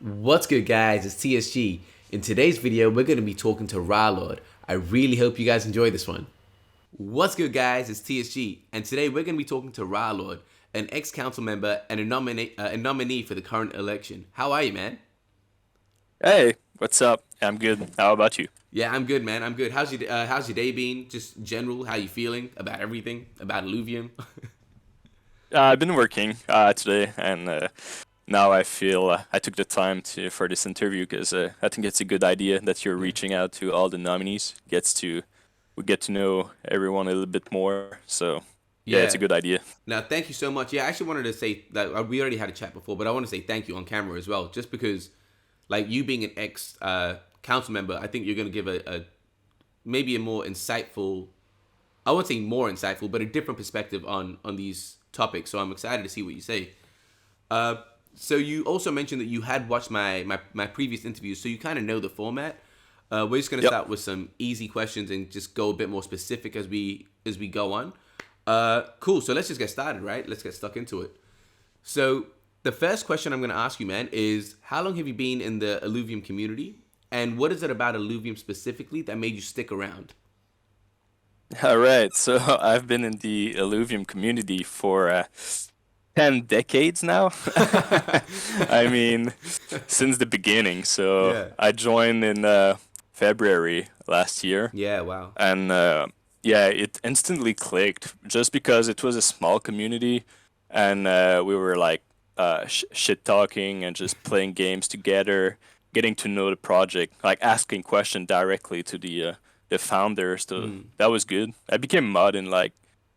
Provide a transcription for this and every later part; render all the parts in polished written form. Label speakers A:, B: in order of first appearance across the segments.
A: What's good, guys? It's TSG. In today's video, we're going to be talking to Rahlord. I really hope you guys enjoy this one. What's good, guys? It's TSG, and today we're going to be talking to Rahlord, an ex-council member and a nominee for the current election. How are you, man?
B: Hey, what's up? I'm good. How about you?
A: Yeah, I'm good, man. I'm good. How's your day been? Just general, how you feeling about everything, about Illuvium?
B: I've been working today, and now I feel I took the time to for this interview because I think it's a good idea that you're
A: Yeah.
B: reaching out to all the nominees. We get to know everyone a little bit more. So yeah, it's a
A: Yeah.
B: good idea.
A: Now, thank you so much. Yeah, I actually wanted to say that we already had a chat before, but I want to say thank you on camera as well, just because, like, you being an ex council member, I think you're going to give a maybe a more insightful, I won't say more insightful, but a different perspective on these topics. So I'm excited to see what you say. Uh, so you also mentioned that you had watched my previous interviews, so you kind of know the format. We're just gonna
B: Yep.
A: start with some easy questions and just go a bit more specific as we go on. Cool. So let's just get started, right? Let's get stuck into it. So the first question I'm gonna ask you, man, is how long have you been in the Illuvium community, and what is it about Illuvium specifically that made you stick around?
B: All right. So I've been in the Illuvium community for 10 decades now. I mean, since the beginning. So
A: Yeah.
B: I joined in February last year.
A: Yeah. Wow.
B: And yeah, it instantly clicked just because it was a small community, and we were like shit talking and just playing games together, getting to know the project, like asking questions directly to the founders. So
A: Mm.
B: that was good. I became mod in like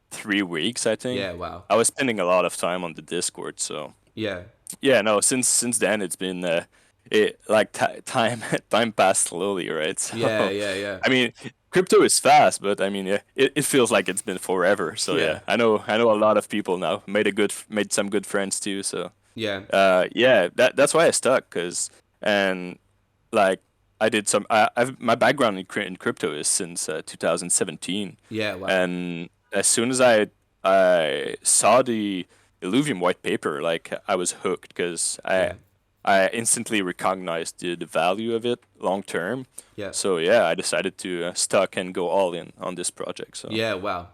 B: 3 weeks, I think.
A: Yeah. Wow.
B: I was spending a lot of time on the Discord, so
A: Yeah.
B: yeah, no, since then it's been it like time time passed slowly, right?
A: Yeah.
B: So
A: Yeah. Yeah.
B: I mean, crypto is fast, but I mean, yeah, it feels like it's been forever. So
A: Yeah.
B: yeah, I know a lot of people now. Made some good friends too. So
A: Yeah.
B: yeah, that's why I stuck. Cause and like I did some. I've my background in crypto is since 2017,
A: Yeah. Wow.
B: and as soon as I saw the Illuvium white paper, like I was hooked because
A: Yeah.
B: I instantly recognized the value of it long term.
A: Yeah.
B: So yeah, I decided to stuck and go all in on this project. So
A: Yeah. Wow.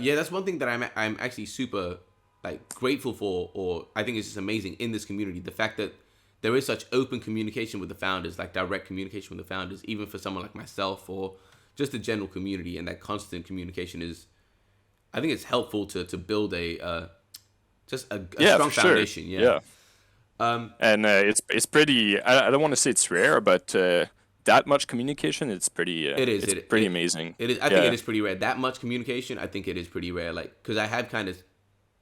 A: Yeah. That's one thing that I'm actually super like grateful for, or I think it's just amazing in this community. The fact that there is such open communication with the founders, like direct communication with the founders, even for someone like myself or just the general community, and that constant communication is, I think it's helpful to build a
B: yeah,
A: strong
B: for sure.
A: foundation. Yeah.
B: Yeah,
A: Um.
B: and it's pretty. I don't want to say it's rare, but that much communication,
A: It is.
B: it's
A: It
B: pretty
A: it
B: amazing.
A: it is. I think it
B: Yeah.
A: is pretty rare. That much communication, I think it is pretty rare. Like, because I have kind of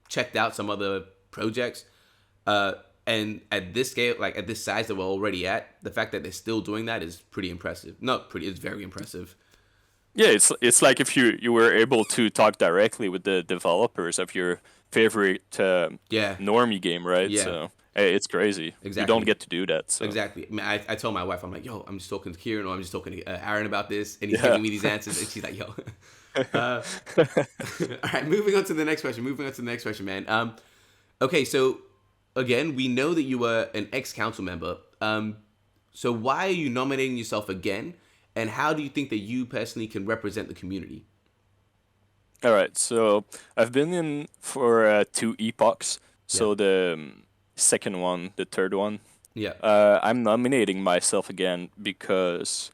A: checked out some other projects, uh, and at this scale, like at this size that we're already at, the fact that they're still doing that is pretty impressive. Not pretty. It's very impressive.
B: Yeah, it's like if you were able to talk directly with the developers of your favorite
A: Yeah.
B: normie game, right?
A: Yeah.
B: So it's crazy. You don't
A: Exactly.
B: get to do that. So
A: Exactly. I, mean, I told my wife, I'm like, yo, I'm just talking to Kieran or I'm just talking to Aaron about this, and he's
B: yeah.
A: giving me these answers, and she's like, yo. uh, all right, moving on to the next question. Moving on to the next question, man. Okay, so again, we know that you were an ex-council member. So why are you nominating yourself again, and how do you think that you personally can represent the community?
B: All right. So I've been in for two epochs.
A: Yeah,
B: So the second one, the third one.
A: yeah,
B: I'm nominating myself again because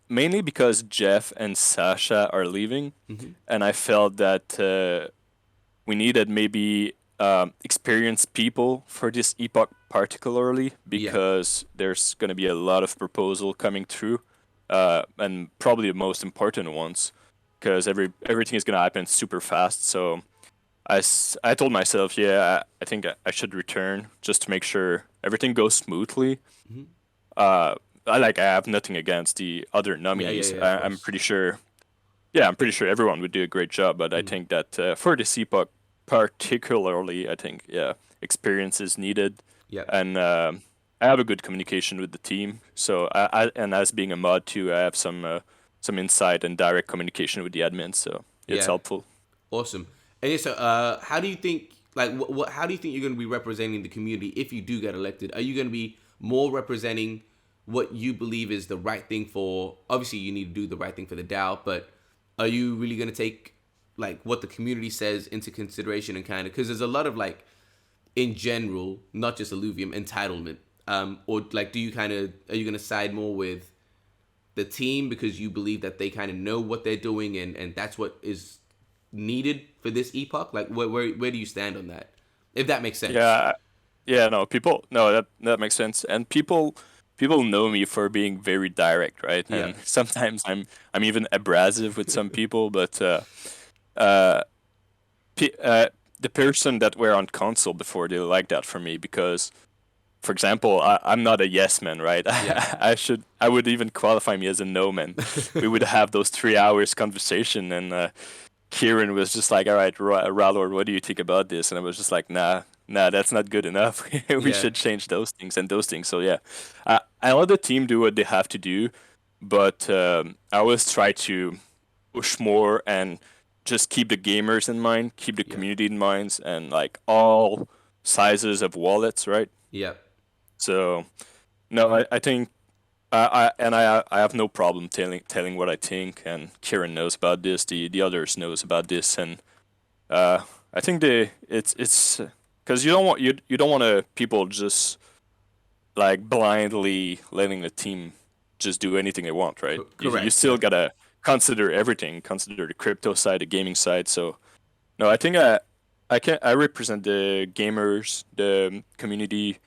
B: mainly because Jeff and Sasha are leaving,
A: hmm,
B: and I felt that we needed maybe experienced people for this epoch particularly
A: yeah,
B: because there's going to be a lot of proposal coming through, and probably the most important ones because everything is going to happen super fast. So I told myself, yeah, I think I should return just to make sure everything goes smoothly.
A: hmm,
B: uh I have nothing against the other
A: yeah, yeah,
B: nominees.
A: yeah. Of
B: I'm
A: course.
B: pretty sure. Yeah, I'm pretty sure everyone would do a great job, but I
A: Hmm.
B: think that for the CPUC particularly, I think yeah, experience is needed,
A: Yeah,
B: and I have a good communication with the team. So and as being a mod too, I have some insight and direct communication with the admins, so it's
A: yeah.
B: helpful.
A: Awesome. And yeah, so how do you think, like, what how do you think you're going to be representing the community if you do get elected? Are you going to be more representing what you believe is the right thing for? Obviously, you need to do the right thing for the DAO, but are you really going to take like what the community says into consideration and kind of, because there's a lot of like in general, not just Illuvium, entitlement, or like do you kind of, are you going to side more with the team because you believe that they kind of know what they're doing and that's what is needed for this epoch? Like where do you stand on that, if that makes sense?
B: Yeah, no, that makes sense. And people know me for being very direct, right?
A: Yeah,
B: And sometimes I'm even abrasive with some people, but uh, pe- uh, the person that were on console before, they like that for me because, for example, I'm not a yes man, right?
A: yeah.
B: I would even qualify me as a no man. We would have those 3 hours conversation, and Kieran was just like, "All right, Rahlord, what do you think about this?" And I was just like, "Nah, that's not good enough. We
A: Yeah,
B: should change those things and those things." So yeah, I let the team do what they have to do, but I always try to push more and just keep the gamers in mind, keep the
A: yeah,
B: community in mind, and like all sizes of wallets, right?
A: yeah,
B: So no, I think I have no problem telling what I think, and Kieran knows about this. The others knows about this, and uh, I think it's because you don't want to people just like blindly letting the team just do anything they want, right? You
A: correct.
B: still
A: Yeah,
B: gotta consider everything, consider the crypto side, the gaming side. So no, I think I represent the gamers, the community,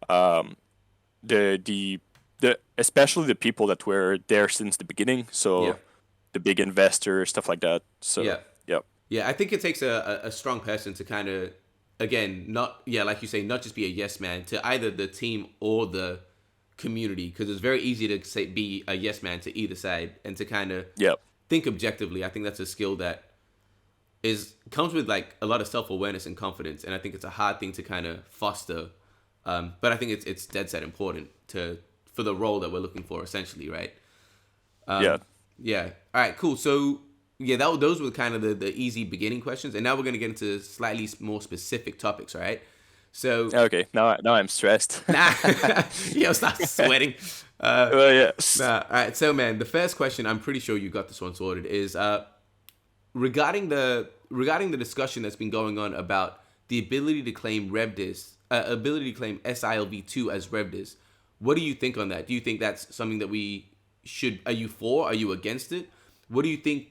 B: um, the the especially the people that were there since the beginning.
A: yeah,
B: So the big investors, stuff like that.
A: yeah.
B: So yep,
A: Yeah, I think it takes a strong person to kind of, again, not, yeah, like you say, not just be a yes man to either the team or the community, because it's very easy to say be a yes man to either side and to kind of
B: yep,
A: think objectively. I think that's a skill that is comes with like a lot of self awareness and confidence, and I think it's a hard thing to kind of foster. But I think it's dead set important to for the role that we're looking for, essentially, right?
B: yeah.
A: Yeah. All right. Cool. So yeah, those were kind of the easy beginning questions, and now we're gonna get into slightly more specific topics. All right. So
B: Okay, now I'm stressed.
A: nah, yo, stop sweating.
B: Well, yes.
A: Nah. All right. So man, the first question, I'm pretty sure you got this one sorted, is regarding the discussion that's been going on about the ability to claim RevDis, ability to claim SILV2 as RevDis. What do you think on that? Do you think that's something that we should? Are you for? Are you against it? What do you think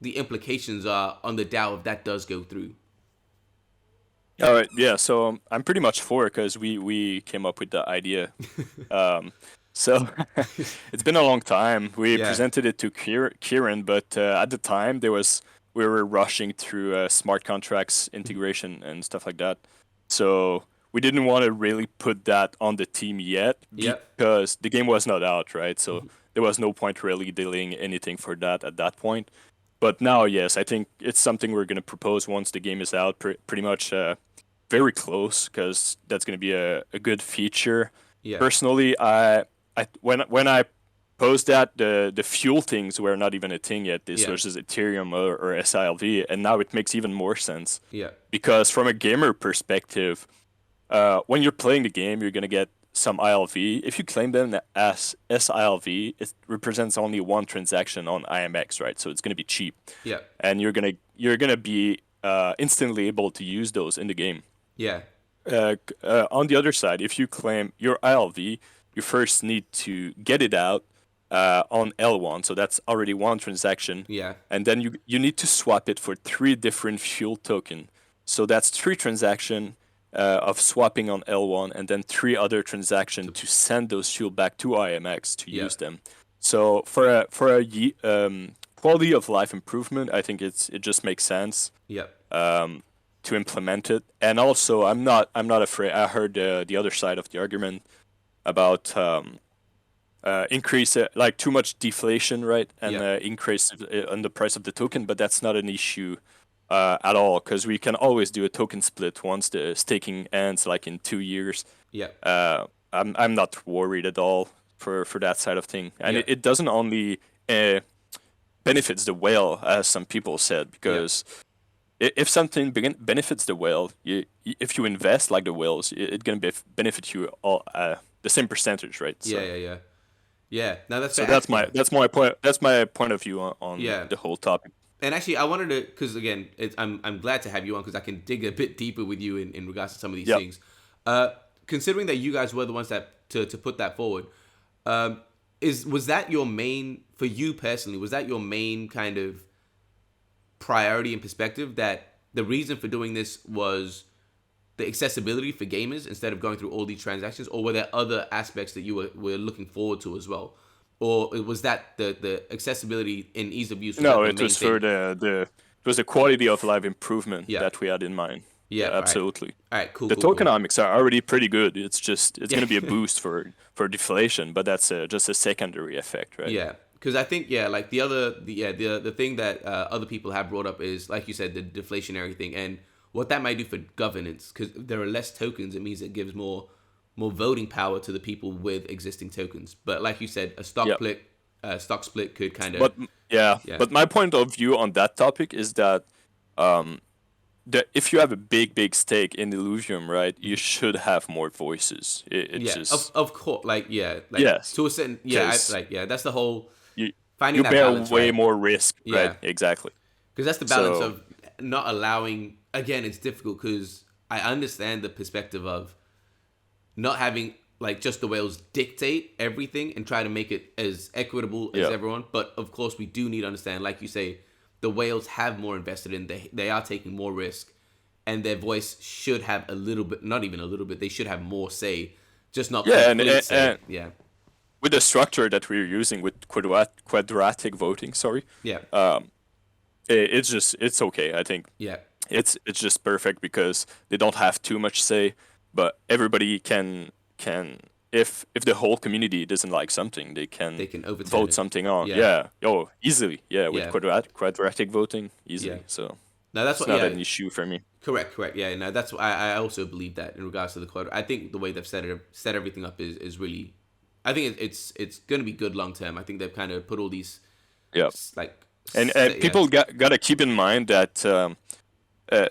A: the implications are on the DAO if that does go through?
B: All right, yeah. So I'm pretty much for it because we came up with the idea. Um, so it's been a long time. We
A: Yeah.
B: presented it to Kieran, but at the time we were rushing through smart contracts integration and stuff like that. So we didn't want to really put that on the team yet
A: Yep.
B: because the game was not out, right? So there was no point really dealing anything for that at that point. But now, yes, I think it's something we're going to propose once the game is out, pretty much very close, because that's going to be a good feature.
A: Yeah.
B: Personally, when I posed that, the fuel things were not even a thing yet. This
A: Yeah.
B: was just Ethereum or SILV, and now it makes even more sense.
A: Yeah.
B: Because from a gamer perspective, when you're playing the game, you're going to get some ILV. If you claim them as SILV, it represents only one transaction on IMX, right? So it's going to be cheap,
A: Yeah.
B: and you're gonna be instantly able to use those in the game.
A: Yeah.
B: On the other side, if you claim your ILV, you first need to get it out on L1, so that's already one transaction,
A: Yeah.
B: and then you need to swap it for 3 different fuel token. So that's 3 transaction of swapping on L1, and then 3 other transactions to send those fuel back to IMX to
A: Yeah.
B: use them. So for a quality of life improvement, I think it just makes sense
A: Yeah.
B: to implement it. And also, I'm not afraid. I heard the other side of the argument about increase like too much deflation, right, and
A: Yeah.
B: increase on the price of the token. But that's not an issue at all, because we can always do a token split once the staking ends, like in 2 years.
A: Yeah.
B: I'm not worried at all for that side of thing, and
A: Yeah.
B: it doesn't only benefits the whale, as some people said,
A: Yeah.
B: because if something benefits the whale, if you invest like the whales, it's gonna benefit you all the same percentage, right?
A: Yeah,
B: So
A: yeah, yeah, yeah. Now that's
B: so
A: fair. Yeah,
B: that's my point of view on
A: yeah.
B: the whole topic.
A: And actually, I wanted to, because again, I'm glad to have you on because I can dig a bit deeper with you in regards to some of these
B: Yeah.
A: things. Considering that you guys were the ones that to put that forward, was that your main for you personally? Was that your main kind of priority and perspective that the reason for doing this was the accessibility for gamers instead of going through all these transactions, or were there other aspects that you were looking forward to as well, or was that the accessibility and ease of use, was that
B: No,
A: the
B: it
A: main
B: was for
A: thing?
B: the it was the quality of life improvement
A: Yeah.
B: that we had in mind.
A: Yeah.
B: Yeah,
A: All right.
B: absolutely.
A: All right. Cool.
B: The
A: Cool. Cool.
B: tokenomics are already pretty good. It's
A: Yeah.
B: gonna be a boost for deflation, but that's just a secondary effect, right?
A: Yeah. Because I think like the thing that other people have brought up is, like you said, the deflationary thing and what that might do for governance. Because there are less tokens, it means it gives more voting power to the people with existing tokens. But like you said, a
B: Yeah.
A: stock split could kind of
B: But yeah,
A: yeah.
B: but my point of view on that topic is that um that if you have a big stake in Illuvium, right, you should have more voices. It's
A: Yeah,
B: just
A: of course, like
B: yes,
A: to a certain,
B: because
A: that's the whole
B: you
A: finding
B: you
A: that
B: bear
A: balance,
B: way
A: right?
B: more risk, right?
A: Yeah,
B: Exactly.
A: because that's the balance
B: So
A: of not allowing. Again, it's difficult because I understand the perspective of not having like just the whales dictate everything and try to make it as equitable as
B: yeah,
A: everyone. But of course, we do need to understand, like you say, the whales have more invested in. They are taking more risk, and their voice should have a little bit, not even a little bit. They should have more say, just not
B: yeah,
A: complete say.
B: and
A: Yeah,
B: with the structure that we're using with quadratic voting, sorry,
A: yeah,
B: it's okay. I think
A: yeah.
B: it's just perfect because they don't have too much say, but everybody can if the whole community doesn't like something, they
A: They
B: can
A: can overturn
B: vote
A: it.
B: something on.
A: Yeah,
B: Yeah, oh, easily. Yeah, with
A: yeah,
B: quadratic voting,
A: yeah.
B: easily. So
A: Now that's
B: it's
A: what.
B: not
A: Yeah,
B: an issue for me.
A: correct. Yeah, no, that's why I also believe that in regards to the quota. I think the way they've set everything up is really. I think it's going to be good long term. I think they've kind of put all these
B: Yeah,
A: like
B: and
A: yeah,
B: people gotta keep in mind that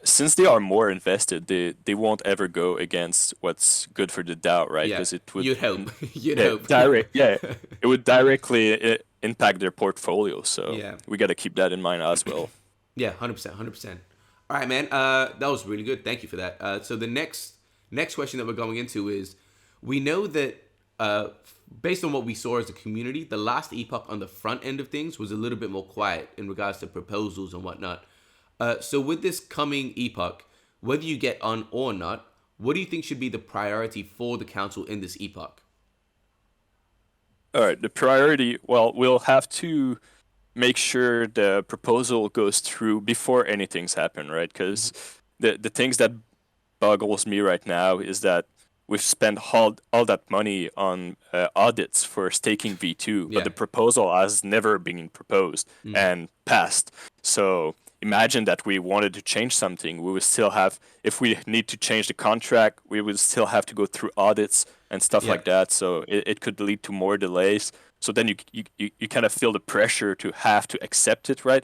B: since they are more invested, they won't ever go against what's good for the DAO, right?
A: yeah.
B: Because it would
A: You'd hope. You'd
B: yeah,
A: hope.
B: it would directly impact their portfolio. So
A: Yeah.
B: we got to keep that in mind as well.
A: Yeah, 100%, 100%. All right, man. That was really good. Thank you for that. So the next question that we're going into is, we know that based on what we saw as a community, the last epoch on the front end of things was a little bit more quiet in regards to proposals and whatnot. So with this coming epoch, whether you get on or not, what do you think should be the priority for the council in this epoch?
B: All right, the priority. Well, we'll have to make sure the proposal goes through before anything's happened, right? Because the things that boggles me right now is that we've spent all that money on audits for staking V2, but
A: Yeah.
B: the proposal has never been proposed and passed. So imagine that we wanted to change something, we would still have, if we need to change the contract, we would still have to go through audits and stuff
A: Yeah.
B: like that. So it could lead to more delays. So then you kind of feel the pressure to have to accept it, right?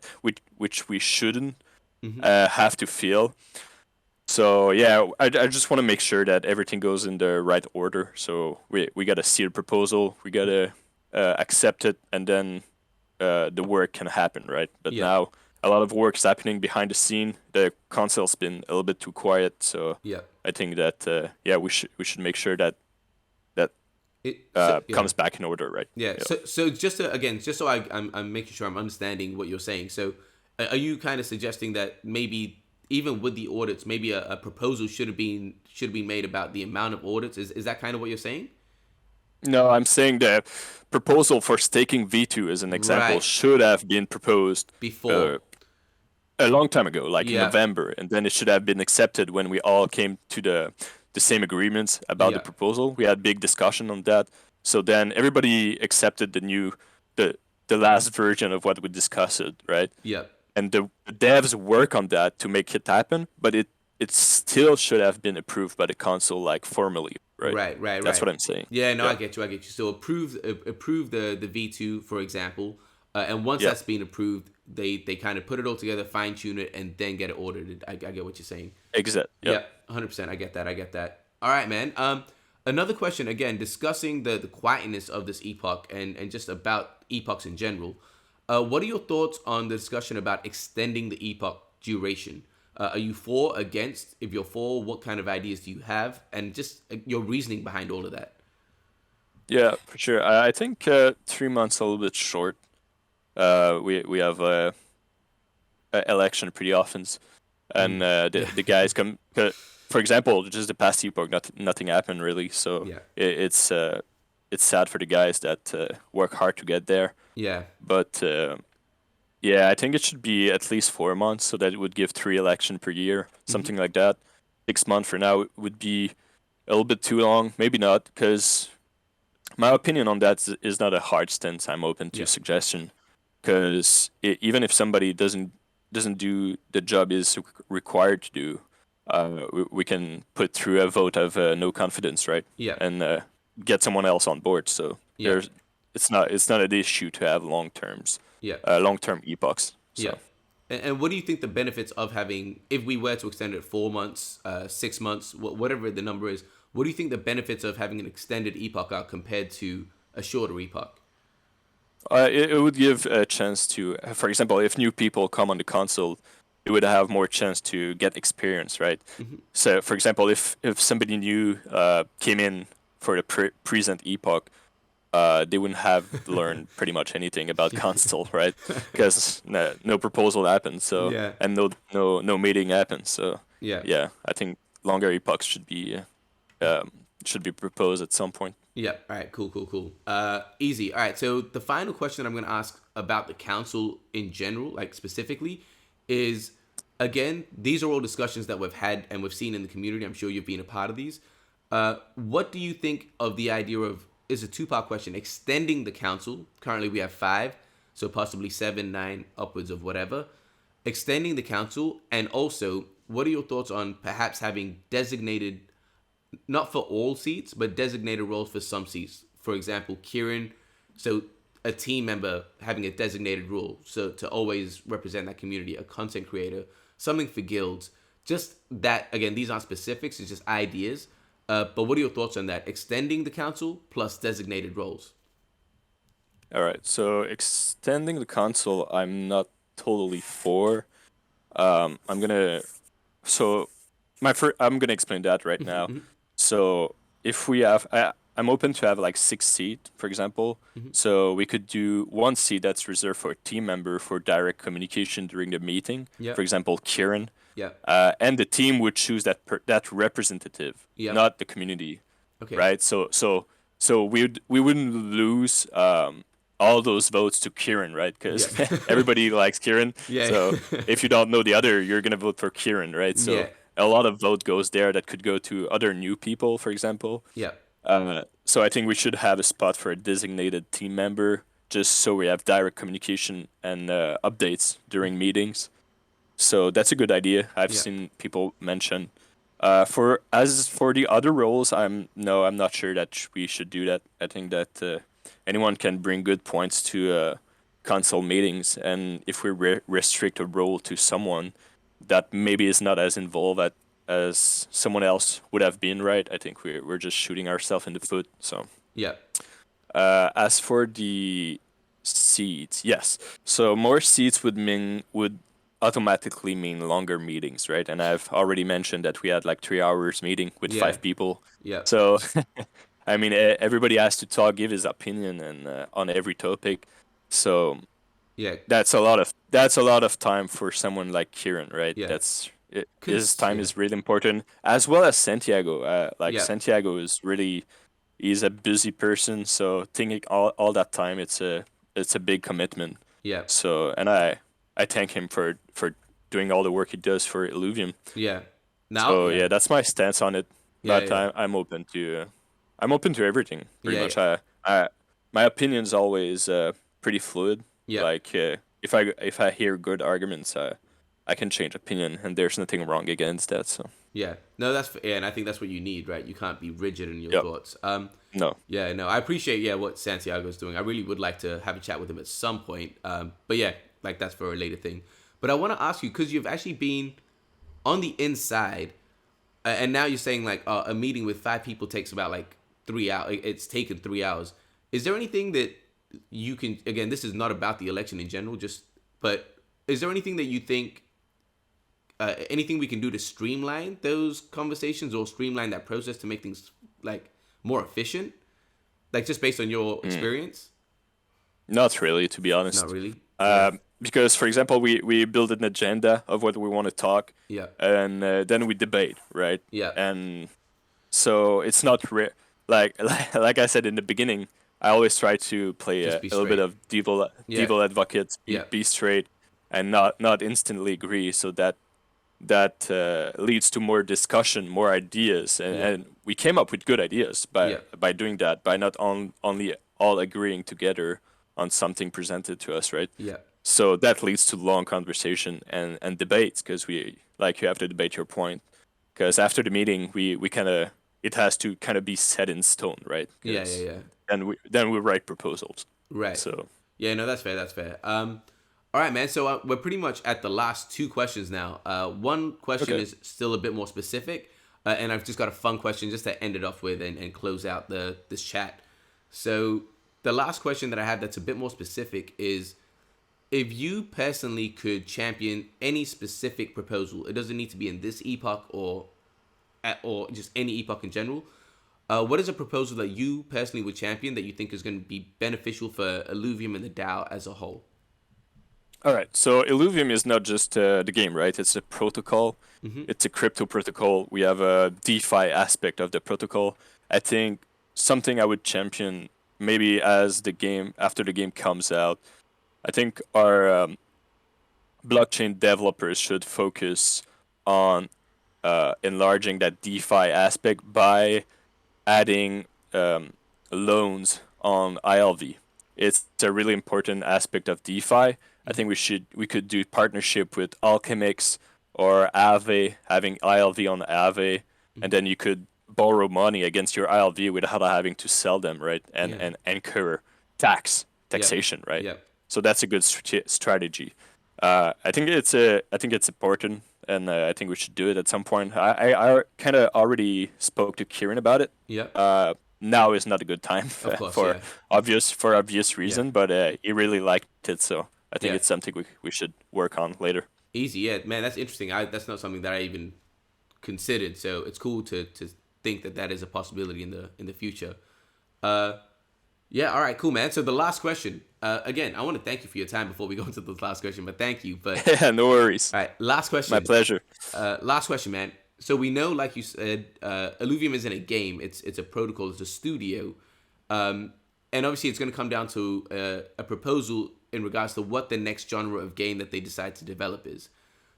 B: Which we shouldn't have to feel. So yeah, I just want to make sure that everything goes in the right order. So we gotta see the proposal, we gotta accept it, and then the work can happen, right? But
A: Yeah.
B: now a lot of work's happening behind the scene. The council's been a little bit too quiet, so
A: Yeah.
B: I think that yeah, we should make sure that that
A: Yeah.
B: comes back in order, right?
A: Yeah.
B: Yeah.
A: So just to, again, just so I'm making sure I'm understanding what you're saying. So are you kind of suggesting that maybe even with the audits, maybe a proposal should have been made about the amount of audits? Is that kind of what you're saying?
B: No, I'm saying the proposal for staking V2 as an example
A: Right.
B: should have been proposed
A: Before.
B: uh, a long time ago, like in
A: Yeah.
B: November, and then it should have been accepted when we all came to the same agreements about the
A: Yeah.
B: proposal. We had big discussion on that. So then everybody accepted the last version of what we discussed, right?
A: Yeah.
B: And the devs work on that to make it happen, but it still should have been approved by the council, like formally, right?
A: Right.
B: That's what I'm saying.
A: Yeah, no,
B: Yeah.
A: I get you. So approve the V2, for example. And once
B: Yeah.
A: that's been approved, they kind of put it all together, fine tune it, and then get it audited. I get what you're saying.
B: Exact. Yeah.
A: Yeah, 100%. I get that. I get that. All right, man. Another question again, discussing the quietness of this epoch and just about epochs in general. What are your thoughts on the discussion about extending the epoch duration? Are you for, against? If you're for, what kind of ideas do you have? And just your reasoning behind all of that.
B: Yeah, for sure. I think 3 months a little bit short. We have a election pretty often, and
A: Yeah.
B: the guys come. For example, just the past epoch, nothing happened really. So
A: Yeah.
B: it's sad for the guys that work hard to get there.
A: Yeah.
B: But yeah, I think it should be at least 4 months, so that it would give 3 election per year,
A: Hmm.
B: something like that. 6 months for now would be a little bit too long. Maybe not, because my opinion on that is not a hard stance. I'm open to
A: Yeah.
B: suggestion, because even if somebody doesn't do the job is required to do, we can put through a vote of no confidence, right?
A: Yeah.
B: And get someone else on board. So
A: Yeah.
B: there's it's not an issue to have
A: Yeah.
B: long term epochs.
A: Yeah.
B: So
A: And what do you think the benefits of having, if we were to extend it 4 months, 6 months, whatever the number is, what do you think the benefits of having an extended epoch are compared to a shorter epoch?
B: it would give a chance to, for example, if new people come on the console, it would have more chance to get experience, right?
A: Hmm.
B: So, for example, if somebody new came in for the present epoch, they wouldn't have learned pretty much anything about console, right? Because no proposal happened, so
A: Yeah.
B: and no meeting happened, so
A: Yeah.
B: yeah, I think longer epochs should be proposed at some point.
A: Yeah. All right. Cool. Cool. Cool. Easy. All right. So the final question I'm going to ask about the council in general, like specifically, is again, these are all discussions that we've had and we've seen in the community. I'm sure you've been a part of these. What do you think of the idea of, is a two-part question, extending the council? Currently, we have five, so possibly seven, nine, upwards of whatever. Extending the council, and also, what are your thoughts on perhaps having designated, not for all seats, but designated roles for some seats? For example, Kieran, so a team member having a designated role, so to always represent that community, a content creator, something for guilds. Just that, again, these aren't specifics, it's just ideas. But what are your thoughts on that? Extending the council plus designated roles.
B: All right, so extending the console, I'm not totally for. I'm gonna so I'm gonna explain that right
A: Hmm.
B: now.
A: Hmm.
B: So if we have, I'm open to have like 6 seat, for example.
A: Hmm.
B: So we could do one seat that's reserved for a team member for direct communication during the meeting.
A: Yeah.
B: For example, Kieran,
A: Yeah.
B: and the team would choose that representative,
A: Yeah.
B: not the community,
A: Okay.
B: right? So we wouldn't lose all those votes to Kieran, right?
A: Yeah.
B: Because everybody likes Kieran.
A: Yeah.
B: So if you don't know the other, you're gonna vote for Kieran, right?
A: Yeah.
B: So a lot of vote goes there that could go to other new people, for example.
A: Yeah.
B: So I think we should have a spot for a designated team member, just so we have direct communication and updates during meetings. So that's a good idea. I've
A: Yeah.
B: seen people mention. For the other roles, I'm not sure that we should do that. I think that anyone can bring good points to console meetings, and if we restrict a role to someone that maybe is not as involved as someone else would have been, right? I think we're just shooting ourselves in the foot. So
A: Yeah.
B: as for the seats, yes. So more seats would automatically mean longer meetings, right? And I've already mentioned that we had like 3 hours meeting with
A: Yeah.
B: 5 people.
A: Yeah.
B: So I mean, everybody has to talk, give his opinion, and on every topic. So
A: Yeah.
B: that's a lot of time for someone like Kieran, right?
A: Yeah.
B: His time
A: Yeah.
B: is really important, as well as Santiago. Like
A: Yeah.
B: Santiago he's a busy person, so thinking all that time, it's a big commitment.
A: Yeah.
B: So, and I thank him for doing all the work he does for Illuvium.
A: Yeah. Now.
B: So
A: Yeah.
B: yeah, that's my stance on it.
A: Yeah.
B: But
A: Yeah.
B: I'm open to everything pretty
A: Yeah.
B: much.
A: Yeah.
B: My opinion's always pretty fluid.
A: Yeah.
B: Like if I hear good arguments, I can change opinion, and there's nothing wrong against that. So
A: Yeah. No, and I think that's what you need, right? You can't be rigid in your
B: Yep.
A: thoughts.
B: No.
A: Yeah, no, I appreciate what Santiago's doing. I really would like to have a chat with him at some point. But yeah, like that's for a later thing. But I want to ask you because you've actually been on the inside, and now you're saying like a meeting with 5 people takes about like 3 hours. It's taken 3 hours. Is there anything that you can? Again, this is not about the election in general. But is there anything that you think? Anything we can do to streamline those conversations or streamline that process to make things like more efficient, like just based on your experience?
B: Not really, to be honest.
A: Not really. Yeah.
B: Because, for example, we build an agenda of what we want to talk,
A: Yeah.
B: and then we debate, right?
A: Yeah.
B: And so it's not like I said in the beginning. I always try to play
A: Just
B: a
A: be
B: little bit
A: straight.
B: of devil
A: Yeah.
B: advocate,
A: Yeah.
B: be straight, and not instantly agree. So that leads to more discussion, more ideas, and we came up with good ideas by doing that, by not only all agreeing together on something presented to us, right?
A: Yeah.
B: So that leads to long conversation and debates because you have to debate your point. Because after the meeting, we kind of it has to kind of be set in stone, right?
A: Yeah. Yeah. Yeah.
B: Then we write proposals.
A: Right.
B: So
A: Yeah. No, that's fair. That's fair. All right, man. So we're pretty much at the last 2 questions now. One question
B: Okay.
A: is still a bit more specific, and I've just got a fun question just to end it off with and close out this chat. So the last question that I have that's a bit more specific is, if you personally could champion any specific proposal, it doesn't need to be in this epoch or just any epoch in general. What is a proposal that you personally would champion that you think is going to be beneficial for Illuvium and the DAO as a whole?
B: all right, so Illuvium is not just the game, right? It's a protocol. It's a crypto protocol. We have a DeFi aspect of the protocol. I think something I would champion maybe after the game comes out. I think our blockchain developers should focus on enlarging that DeFi aspect by adding loans on ILV. It's a really important aspect of DeFi. I think we could do partnership with Alchemix or Aave, having ILV on Aave, and then you could borrow money against your ILV without having to sell them, right? And incur taxation, right?
A: Yeah.
B: So that's a good strategy. I think it's important, and I think we should do it at some point. I kind of already spoke to Kieran about it.
A: Yeah.
B: Now is not a good time
A: Of course,
B: for
A: yeah.
B: obvious reason, but he really liked it, so I think
A: Yeah.
B: it's something we should work on later.
A: Easy, yeah, man. That's interesting. That's not something that I even considered. So it's cool to think that is a possibility in the future. Yeah. All right. Cool, man. So the last question. Again, I want to thank you for your time before we go into the last question. But thank you. But
B: Yeah, no worries.
A: all right, last question.
B: My pleasure.
A: Last question, man. So we know, like you said, Illuvium isn't a game. It's a protocol. It's a studio. And obviously, it's going to come down to a proposal in regards to what the next genre of game that they decide to develop is.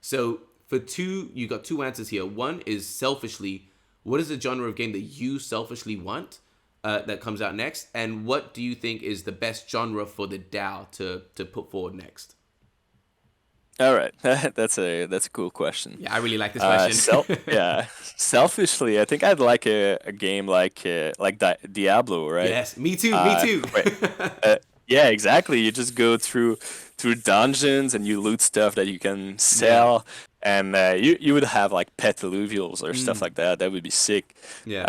A: So you got 2 answers here. One is selfishly, what is the genre of game that you selfishly want that comes out next? And what do you think is the best genre for the DAO to put forward next?
B: All right, that's a cool question.
A: Yeah, I really like this question.
B: Selfishly, I think I'd like a game like Diablo, right?
A: Yes, me too. Me too.
B: Yeah, exactly. You just go through dungeons and you loot stuff that you can sell, and you would have like pet alluvials or stuff like that. That would be sick.
A: Yeah.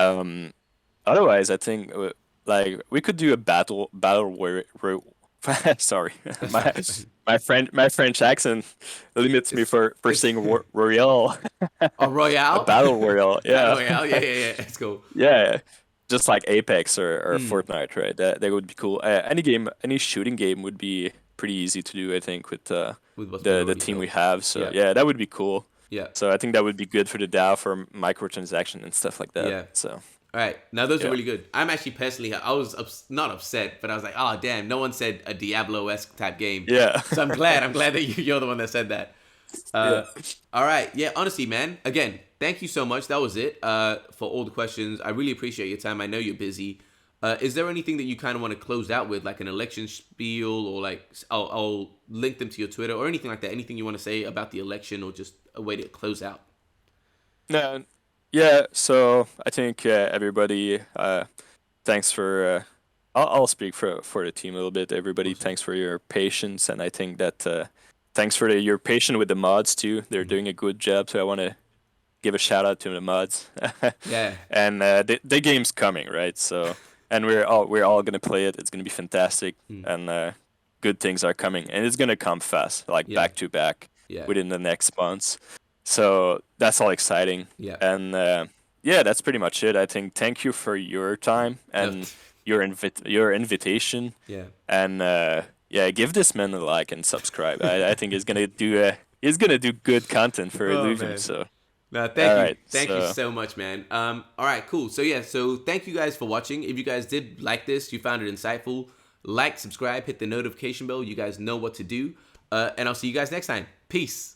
B: Otherwise, I think like we could do a battle sorry, my French accent limits me for saying royale.
A: A Royale?
B: A battle royale, yeah.
A: Royale, yeah. Let's go.
B: Yeah, just like Apex or Fortnite, right? That would be cool. Any shooting game would be pretty easy to do, I think, with
A: With
B: the team we have. So
A: Yeah.
B: yeah, that would be cool.
A: Yeah.
B: So I think that would be good for the DAO for microtransaction and stuff like that.
A: Yeah.
B: So
A: All right. Now, those are
B: Yeah.
A: really good. I'm actually personally, I was not upset, but I was like, oh, damn, no one said a Diablo-esque type game.
B: yeah,
A: So I'm glad that you're the one that said that.
B: Yeah.
A: All right. Yeah, honestly, man. Again, thank you so much. That was it for all the questions. I really appreciate your time. I know you're busy. Is there anything that you kind of want to close out with, like an election spiel, or like I'll link them to your Twitter or anything like that? Anything you want to say about the election, or just a way to close out?
B: No, Yeah, so I think everybody, thanks for. I'll speak for the team a little bit. Everybody,
A: Awesome.
B: thanks for your patience, and I think that thanks for your patience with the mods too. They're doing a good job, so I want to give a shout out to the mods.
A: Yeah.
B: And the game's coming, right? So, and we're all gonna play it. It's gonna be fantastic,
A: Mm.
B: and good things are coming, and it's gonna come fast, like
A: Yeah.
B: back to back
A: Yeah.
B: within the next months. So that's all exciting,
A: Yeah.
B: and yeah, that's pretty much it. I think thank you for your time
A: No.
B: and your invitation,
A: Yeah.
B: and yeah, give this man a like and subscribe. I think he's gonna do good content for
A: Oh
B: Illuvium.
A: man.
B: So
A: No,
B: all
A: thank you.
B: right,
A: Thank you
B: so
A: so much, man. All right, cool. So yeah, so thank you guys for watching. If you guys did like this, you found it insightful, like, subscribe, hit the notification bell. You guys know what to do. And I'll see you guys next time. Peace.